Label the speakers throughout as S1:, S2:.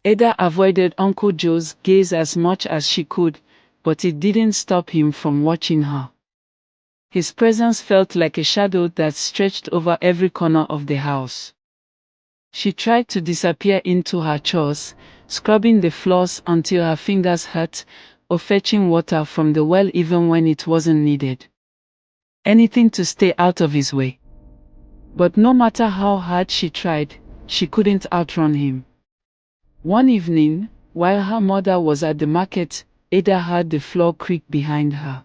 S1: Ada avoided Uncle Joe's gaze as much as she could, but it didn't stop him from watching her. His presence felt like a shadow that stretched over every corner of the house. She tried to disappear into her chores, scrubbing the floors until her fingers hurt, or fetching water from the well even when it wasn't needed. Anything to stay out of his way. But no matter how hard she tried, she couldn't outrun him. One evening, while her mother was at the market, Ada heard the floor creak behind her.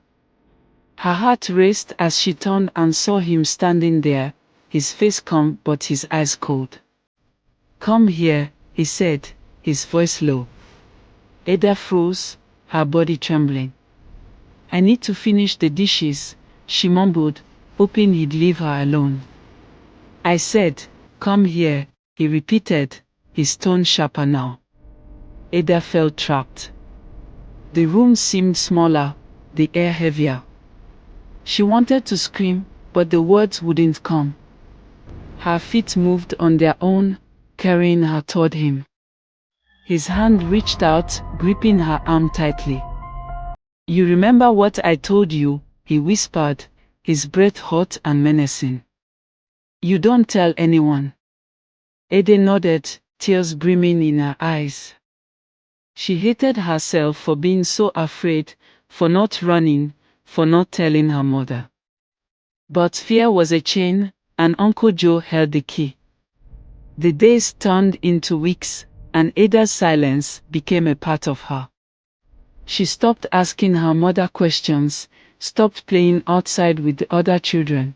S1: Her heart raced as she turned and saw him standing there, his face calm but his eyes cold. "Come here," he said, his voice low. Ada froze, her body trembling. "I need to finish the dishes," she mumbled, hoping he'd leave her alone. "I said, come here," he repeated, his tone sharper now. Ada felt trapped. The room seemed smaller, the air heavier. She wanted to scream, but the words wouldn't come. Her feet moved on their own, carrying her toward him. His hand reached out, gripping her arm tightly. "You remember what I told you?" he whispered, his breath hot and menacing. "You don't tell anyone." Ada nodded, tears brimming in her eyes. She hated herself for being so afraid, for not running, for not telling her mother. But fear was a chain, and Uncle Joe held the key. The days turned into weeks, and Ada's silence became a part of her. She stopped asking her mother questions, stopped playing outside with the other children.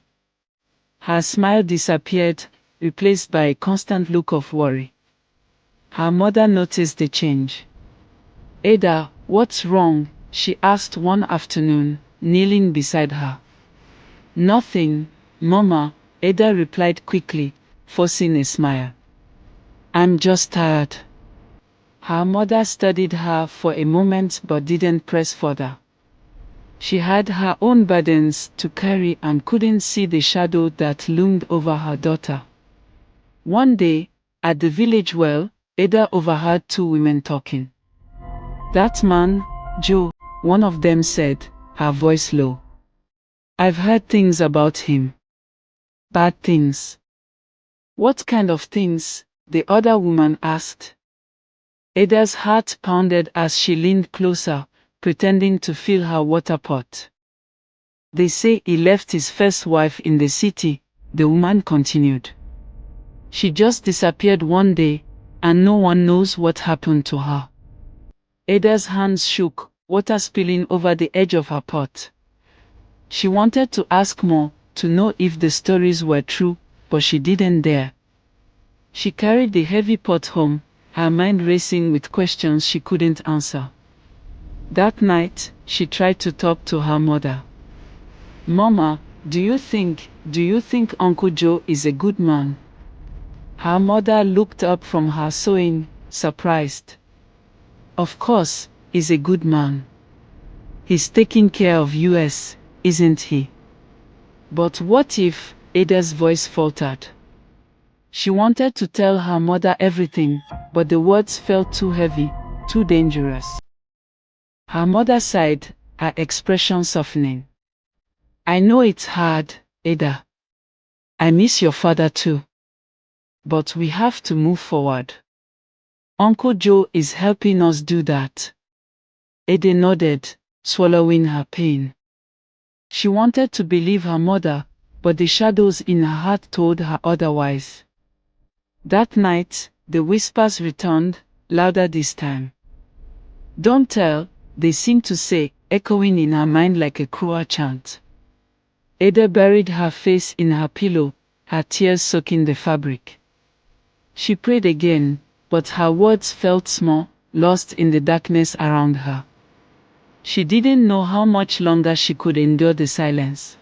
S1: Her smile disappeared, replaced by a constant look of worry. Her mother noticed the change. "Ada, what's wrong?" she asked one afternoon, kneeling beside her. "Nothing, Mama," Ada replied quickly, forcing a smile. "I'm just tired." Her mother studied her for a moment but didn't press further. She had her own burdens to carry and couldn't see the shadow that loomed over her daughter. One day, at the village well, Ada overheard two women talking. "That man, Joe," one of them said, her voice low. "I've heard things about him. Bad things." "What kind of things?" the other woman asked. Ada's heart pounded as she leaned closer, pretending to fill her water pot. "They say he left his first wife in the city," the woman continued. "She just disappeared one day, and no one knows what happened to her." Ada's hands shook, water spilling over the edge of her pot. She wanted to ask more, to know if the stories were true, but she didn't dare. She carried the heavy pot home, her mind racing with questions she couldn't answer. That night, she tried to talk to her mother. "Mama, do you think Uncle Joe is a good man?" Her mother looked up from her sewing, surprised. "Of course, he's a good man. He's taking care of us, isn't he?" "But what if?" Ada's voice faltered. She wanted to tell her mother everything, but the words felt too heavy, too dangerous. Her mother sighed, her expression softening. "I know it's hard, Ada. I miss your father too. But we have to move forward. Uncle Joe is helping us do that." Ada nodded, swallowing her pain. She wanted to believe her mother, but the shadows in her heart told her otherwise. That night, the whispers returned, louder this time. "Don't tell," they seemed to say, echoing in her mind like a cruel chant. Ada buried her face in her pillow, her tears soaking the fabric. She prayed again, but her words felt small, lost in the darkness around her. She didn't know how much longer she could endure the silence.